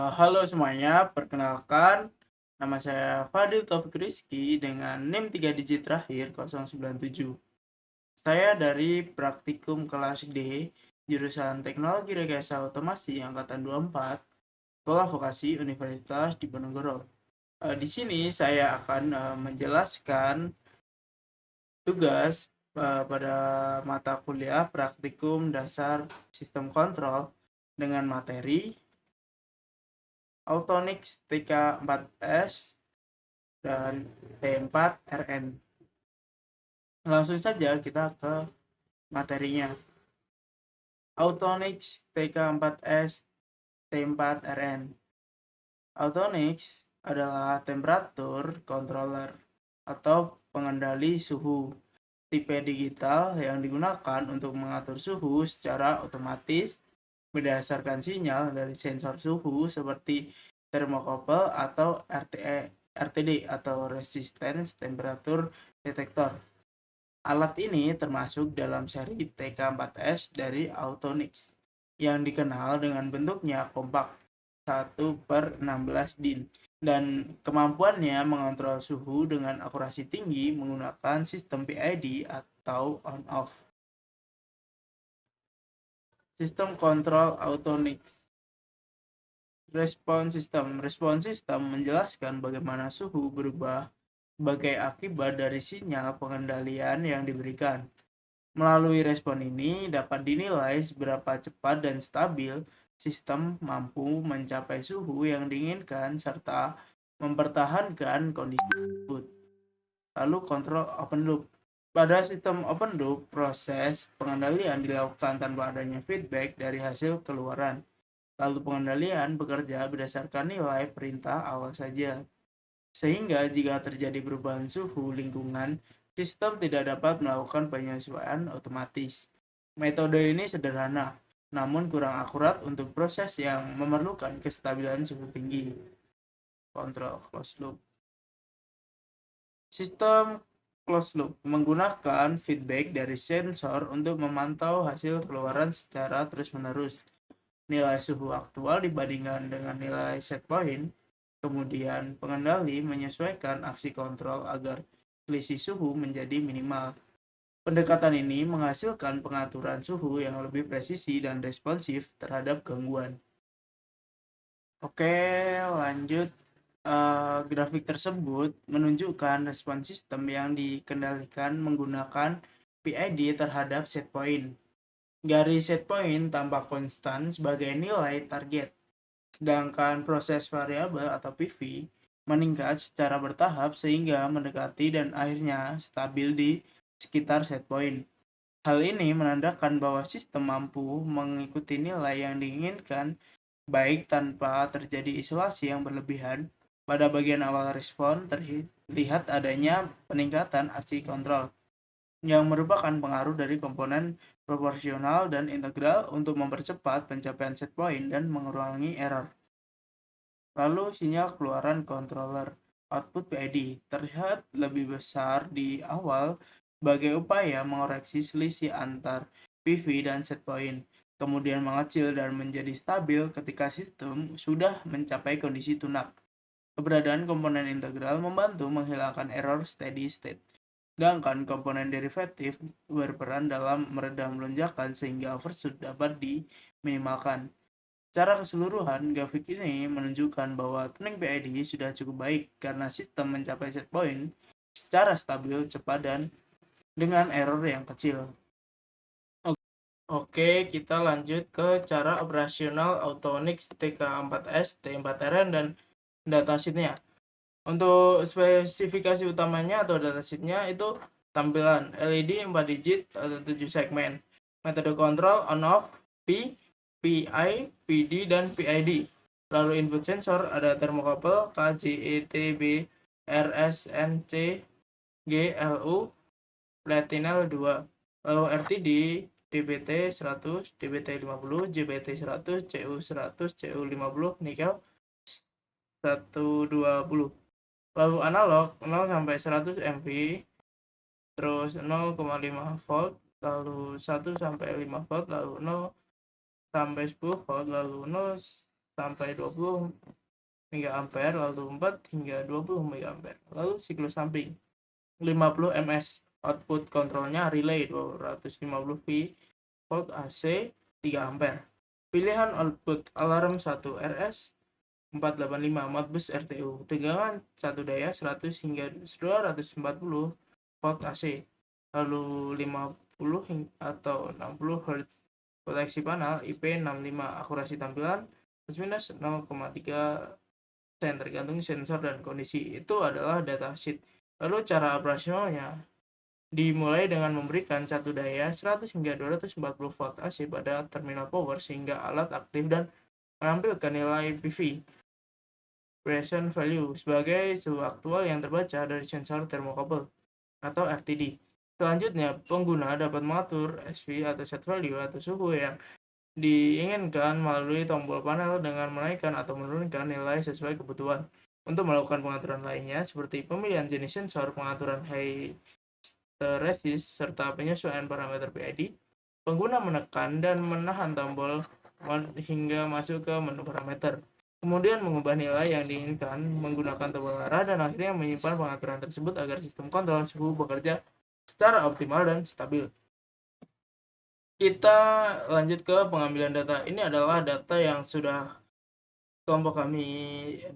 Halo semuanya, perkenalkan nama saya Fadil Taufik Rizky dengan NIM 3 digit terakhir 097. Saya dari praktikum kelas D, jurusan Teknologi Rekayasa Otomasi angkatan 24, Sekolah Vokasi Universitas Diponegoro. Di sini saya akan menjelaskan tugas pada mata kuliah praktikum dasar sistem kontrol dengan materi Autonix TK4S dan T4RN. Langsung saja kita ke materinya. Autonix TK4S T4RN. Autonix adalah temperatur controller atau pengendali suhu tipe digital yang digunakan untuk mengatur suhu secara otomatis berdasarkan sinyal dari sensor suhu seperti thermocouple atau RTD atau Resistance Temperature Detector. Alat ini termasuk dalam seri TK4S dari Autonix yang dikenal dengan bentuknya kompak 1/16 din dan kemampuannya mengontrol suhu dengan akurasi tinggi menggunakan sistem PID atau on-off. Sistem kontrol Autonix. Respon sistem menjelaskan bagaimana suhu berubah sebagai akibat dari sinyal pengendalian yang diberikan. Melalui respon ini dapat dinilai seberapa cepat dan stabil sistem mampu mencapai suhu yang diinginkan serta mempertahankan kondisi tersebut. Lalu kontrol open loop. Pada sistem open loop, proses pengendalian dilakukan tanpa adanya feedback dari hasil keluaran. Lalu pengendalian bekerja berdasarkan nilai perintah awal saja. Sehingga jika terjadi perubahan suhu lingkungan, sistem tidak dapat melakukan penyesuaian otomatis. Metode ini sederhana, namun kurang akurat untuk proses yang memerlukan kestabilan suhu tinggi. Kontrol closed loop. Sistem closed loop menggunakan feedback dari sensor untuk memantau hasil keluaran secara terus-menerus. Nilai suhu aktual dibandingkan dengan nilai set point, kemudian pengendali menyesuaikan aksi kontrol agar selisih suhu menjadi minimal. Pendekatan ini menghasilkan pengaturan suhu yang lebih presisi dan responsif terhadap gangguan. Oke, lanjut. Grafik tersebut menunjukkan respon sistem yang dikendalikan menggunakan PID terhadap set point. Garis set point tampak konstan sebagai nilai target, sedangkan proses variabel atau PV meningkat secara bertahap sehingga mendekati dan akhirnya stabil di sekitar set point. Hal ini menandakan bahwa sistem mampu mengikuti nilai yang diinginkan baik tanpa terjadi isolasi yang berlebihan. Pada bagian awal respon terlihat adanya peningkatan aksi kontrol yang merupakan pengaruh dari komponen proporsional dan integral untuk mempercepat pencapaian set point dan mengurangi error. Lalu sinyal keluaran controller output PID terlihat lebih besar di awal sebagai upaya mengoreksi selisih antar PV dan set point, kemudian mengecil dan menjadi stabil ketika sistem sudah mencapai kondisi tunak. Keberadaan komponen integral membantu menghilangkan error steady state, sedangkan komponen derivatif berperan dalam meredam lonjakan sehingga overshoot dapat diminimalkan. Secara keseluruhan, grafik ini menunjukkan bahwa tuning PID sudah cukup baik karena sistem mencapai set point secara stabil, cepat, dan dengan error yang kecil. Oke, kita lanjut ke cara operasional Autonix TK4S, T4RN, dan datasheetnya. Untuk spesifikasi utamanya atau datasheetnya itu tampilan LED 4 digit atau 7 segmen, metode kontrol on-off, P, PI, PD, dan PID. Lalu input sensor ada thermocouple, KJETB, RSNC, GLU, Platinel 2. Lalu RTD, DBT 100, DBT 50, JBT 100, CU 100, CU 50, nikel 120. Lalu analog 0 sampai 100 mV, terus 0,5 volt, lalu 1 sampai 5 volt, lalu 0 sampai 10 volt, lalu 0 sampai 20 mA, lalu 4 hingga 20 mA. Lalu siklus samping 50 ms, output kontrolnya relay 250 V, volt AC 3 ampere. Pilihan output alarm 1 RS 485 Modbus RTU, tegangan 1 daya 100 hingga 240 volt AC, lalu 50 atau 60 Hz. Proteksi panel IP65, akurasi tampilan plus minus 0,3 sen tergantung sensor dan kondisi. Itu adalah datasheet. Lalu cara operasionalnya dimulai dengan memberikan 1 daya 100 hingga 240 volt AC pada terminal power sehingga alat aktif dan menampilkan nilai PV present value sebagai suhu aktual yang terbaca dari sensor termokabel atau RTD. Selanjutnya, pengguna dapat mengatur SV atau set value atau suhu yang diinginkan melalui tombol panel dengan menaikkan atau menurunkan nilai sesuai kebutuhan. Untuk melakukan pengaturan lainnya seperti pemilihan jenis sensor, pengaturan hysteresis, serta penyesuaian parameter PID, pengguna menekan dan menahan tombol hingga masuk ke menu parameter. Kemudian mengubah nilai yang diinginkan menggunakan tombol arah dan akhirnya menyimpan pengaturan tersebut agar sistem kontrol suhu bekerja secara optimal dan stabil. Kita lanjut ke pengambilan data. Ini adalah data yang sudah kelompok kami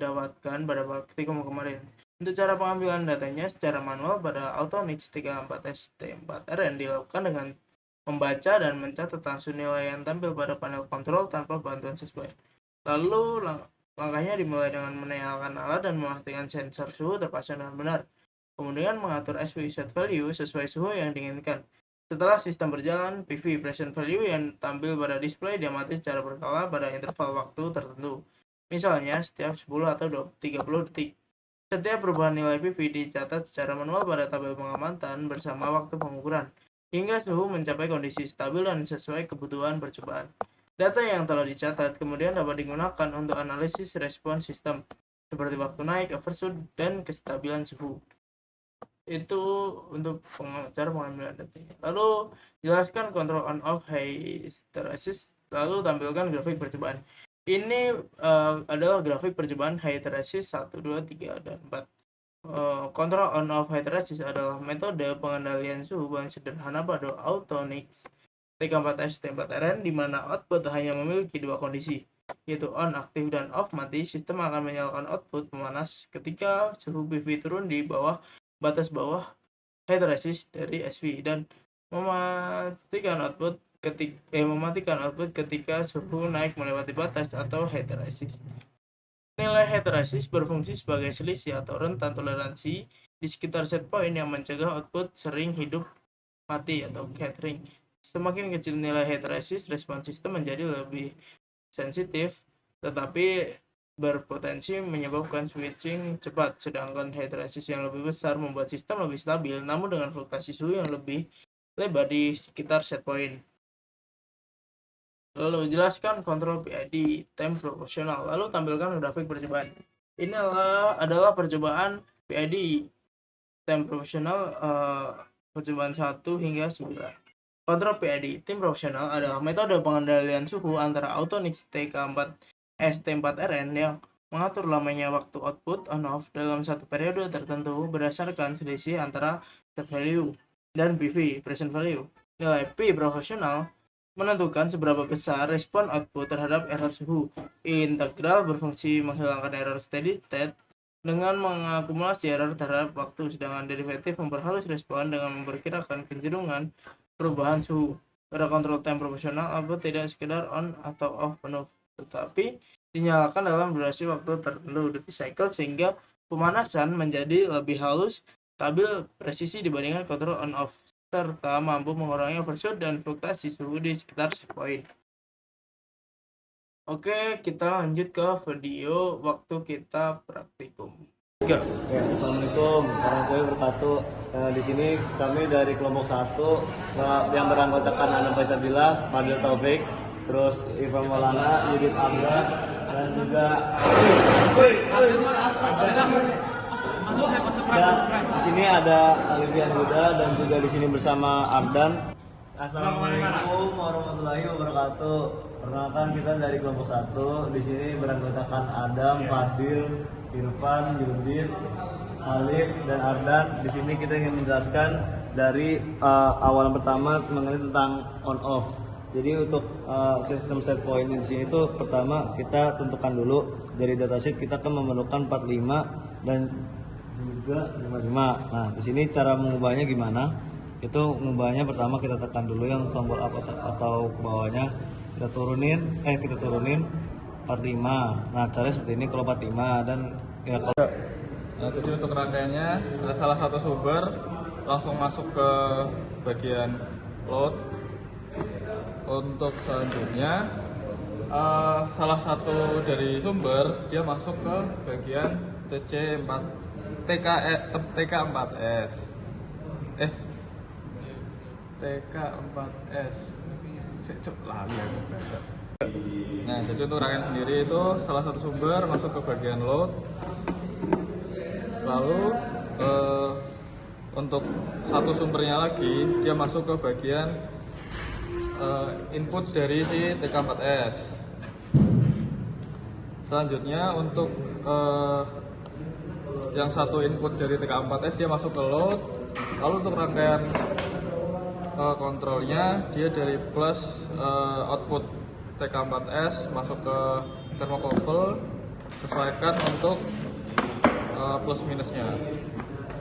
dapatkan pada praktikum kemarin. Untuk cara pengambilan datanya secara manual pada Autonix 34ST4RN dilakukan dengan membaca dan mencatat langsung nilai yang tampil pada panel kontrol tanpa bantuan sesuai. Lalu langkahnya dimulai dengan menyalakan alat dan memastikan sensor suhu terpasang dengan benar. Kemudian mengatur SV set value sesuai suhu yang diinginkan. Setelah sistem berjalan, PV present value yang tampil pada display diamati secara berkala pada interval waktu tertentu. Misalnya setiap 10 atau 30 detik. Setiap perubahan nilai PV dicatat secara manual pada tabel pengamatan bersama waktu pengukuran, hingga suhu mencapai kondisi stabil dan sesuai kebutuhan percobaan. Data yang telah dicatat kemudian dapat digunakan untuk analisis respons sistem, seperti waktu naik, overshoot, dan kestabilan suhu. Itu untuk cara pengambilan datanya. Lalu jelaskan kontrol on off hysteresis, lalu tampilkan grafik percobaan. Ini adalah grafik percobaan hysteresis 1, 2, 3, dan 4. Kontrol on off hysteresis adalah metode pengendalian suhu paling sederhana pada Autonix 34ST4RN di mana output hanya memiliki dua kondisi, yaitu on aktif dan off mati. Sistem akan menyalakan output pemanas ketika suhu PV turun di bawah batas bawah hysteresis dari SV dan mematikan output ketika suhu naik melewati batas atau hysteresis. Nilai hysteresis berfungsi sebagai selisih atau rentan toleransi di sekitar set point yang mencegah output sering hidup mati atau catering. Semakin kecil nilai hysteresis, respons sistem menjadi lebih sensitif, tetapi berpotensi menyebabkan switching cepat, sedangkan hysteresis yang lebih besar membuat sistem lebih stabil, namun dengan fluktuasi suhu yang lebih lebar di sekitar set point. Lalu jelaskan kontrol PID time proportional, lalu tampilkan grafik percobaan. Ini adalah percobaan PID time proportional percobaan 1 hingga 9. Kontrol PID tim proporsional adalah metode pengendalian suhu antara Autonix TK4ST4RN yang mengatur lamanya waktu output on-off dalam satu periode tertentu berdasarkan selisih antara set value dan PV present value. Nilai P proporsional menentukan seberapa besar respon output terhadap error suhu. Integral berfungsi menghilangkan error steady state dengan mengakumulasi error terhadap waktu, sedangkan derivatif memperhalus respon dengan memperkirakan kecenderungan perubahan suhu. Pada kontrol time proporsional, output tidak sekedar on atau off penuh, tetapi dinyalakan dalam durasi waktu tertentu duty cycle sehingga pemanasan menjadi lebih halus, stabil, presisi dibandingkan kontrol on off, serta mampu mengurangi overshoot dan fluktuasi suhu di sekitar set point. Oke, kita lanjut ke video waktu kita praktikum. Ya, Assalamualaikum warahmatullahi wabarakatuh. Di sini kami dari kelompok 1 yang beranggotakan Ana Faisabilah, Fadil Taufik, terus Irfan Maulana, Yudit Abda, dan juga di sini ada Alifian Huda dan juga di sini bersama Ardan. Assalamualaikum warahmatullahi wabarakatuh. Perkenalkan, kita dari kelompok 1. Di sini beranggotakan Adam, Fadil, Irfan, Yudit, Alif, dan Ardan. Di sini kita ingin menjelaskan dari awalan pertama mengenai tentang on off. Jadi untuk sistem set point di sini itu pertama kita tentukan dulu dari datasheet kita akan memerlukan 45 dan juga 55. Nah, di sini cara mengubahnya gimana? Itu mengubahnya pertama kita tekan dulu yang tombol up atau ke bawahnya, kita turunin 45. Nah, caranya seperti ini kalau 45 dan ya kalau Nah, jadi untuk rangkaiannya salah satu sumber langsung masuk ke bagian load. Untuk selanjutnya salah satu dari sumber dia masuk ke bagian TK4S. TK4S. Lali aku. Nah, jadi untuk rangkaian sendiri itu salah satu sumber masuk ke bagian load. Lalu untuk satu sumbernya lagi dia masuk ke bagian input dari si TK4S. Selanjutnya untuk yang satu input dari TK4S dia masuk ke load. Lalu untuk rangkaian kontrolnya dia dari plus output TK4S masuk ke thermocouple, sesuaikan untuk plus minusnya.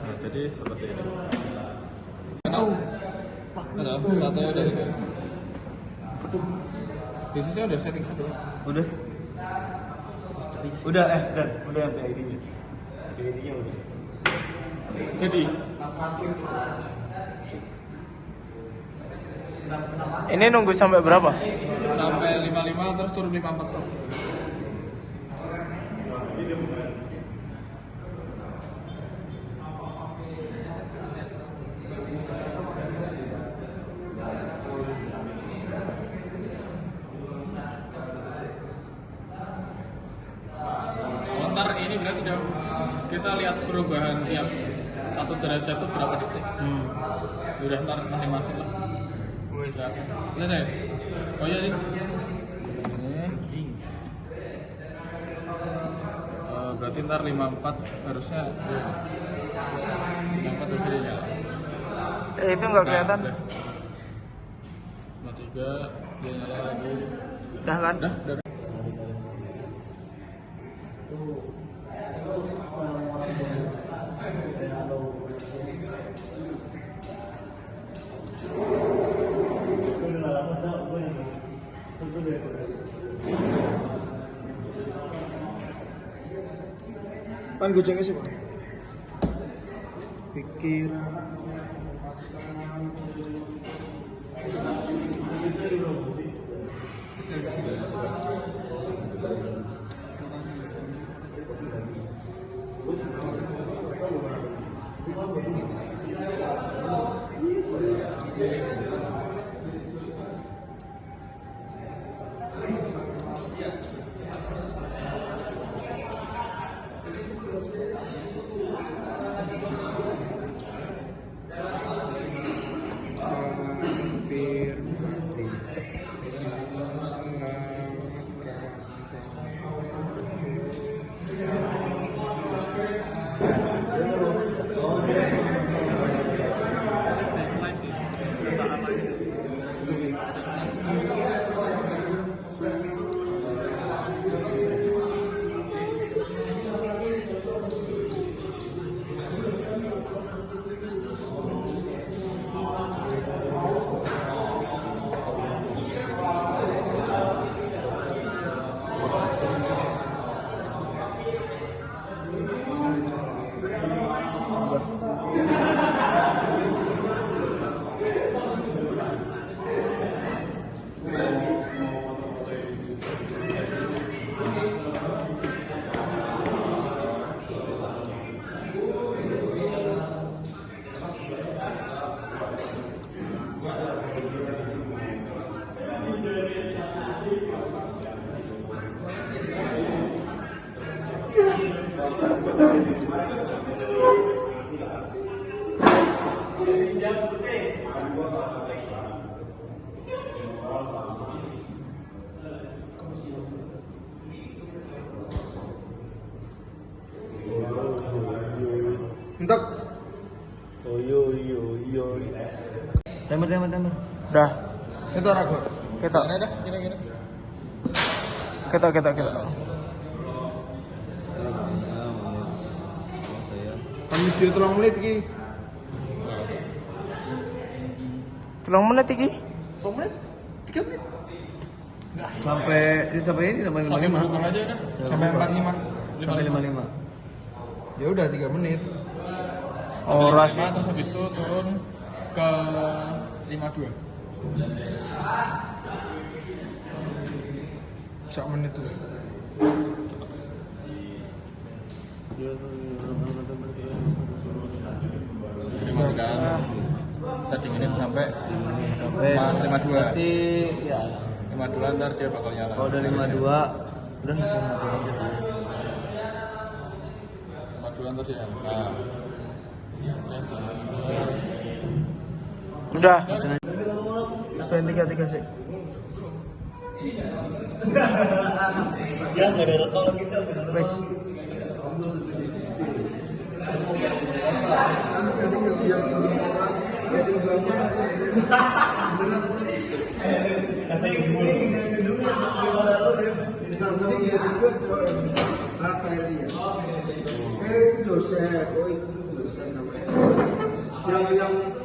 Nah, jadi seperti ini. Satu dari itu. Bisnisnya udah setting satu. udah yang PID-nya. PID-nya udah. Jadi Ini nunggu sampai berapa? sampai 55 terus turun 54 tuh. Ntar ini berarti udah kita lihat perubahan tiap 1 derajat itu berapa detik. Udah ntar masing-masing lah. Bisa saya? Oh iya nih. Berarti ntar 54 harusnya 54 harus dinyala. Itu nggak kelihatan. 53 dia nyala lagi. Dah kan? Udah. Pan gue cek sih, Pak. Pikir hampir mati. Untuk Timer. Dah. itu ragu. Kita. Mana dah kira-kira? Kita. Kan video 3 menit iki. 3 menit iki. 2 menit? 3 menit? Sampai ini namanya Sampai 55. bukan aja dah. Sampai 45. Sampai 55. Ya udah 3 menit. Oh, ras. Terus habis itu turun ke 52. 1 menit tuh. Tadi menit sampai 52. Berarti ya 52 ntar dia bakal nyala. kalau dari 52 udah langsung mati aja kan. 52 ntar dia nyala. Udah. 3 sih. Ya enggak ada rekam lagi tuh. Wes.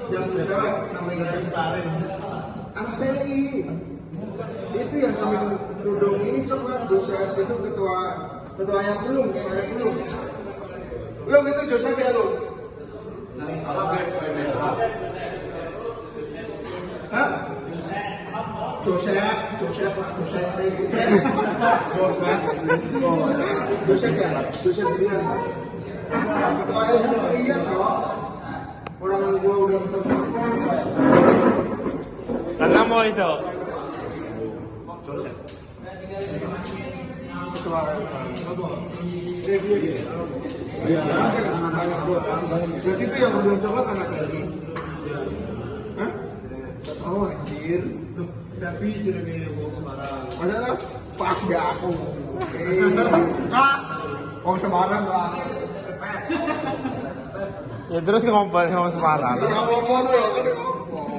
Yang cewek namanya Starin. Anak Sally. Itu yang sambil duduk ini coba Joseph itu ketuanya belum. Belum itu Joseph ya lu. Hah? Joseph dia. Ketuanya iya toh. Orang gua udah ketemu. Karena mau itu. Jadi itu yang belum coba anak lagi. Hah? Oh anjir. Tapi jenenge wong Semarang. Padahal pas gak aku. Wong Semarang lah. Ya terus ngobrol sama Semarang. Ya ngomong tuh, kan ngomong.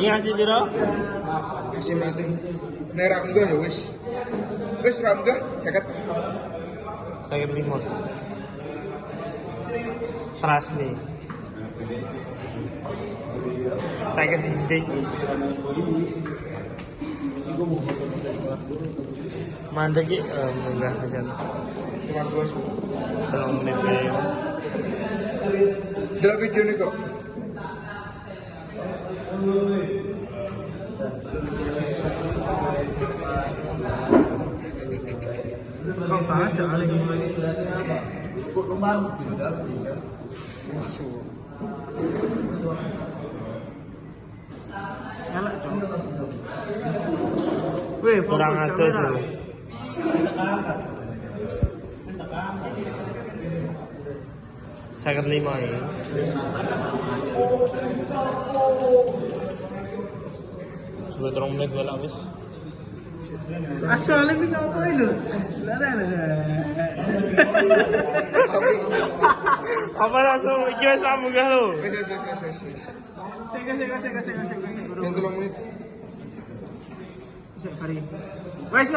Iya sih Biro. Kasih mati. Nek ram gua ya wis. Wis ram gua jaket. Sakit limos. Trust me. Sakit siji. Mandek ki enggak hasil. Cuma gua su. 3 menit ya. Delok video nih kok. Kok baca lagi. Kok kembang masuk. Elak, Cok. Weh, kurang atus lu. Sakit 5 ya. Sudah 3 menit wala wis. Asal ini ngapain lu? Apa langsung iki wis munggah lu? Wis. Sega. Yang 3 menit. Sik kari. Wes.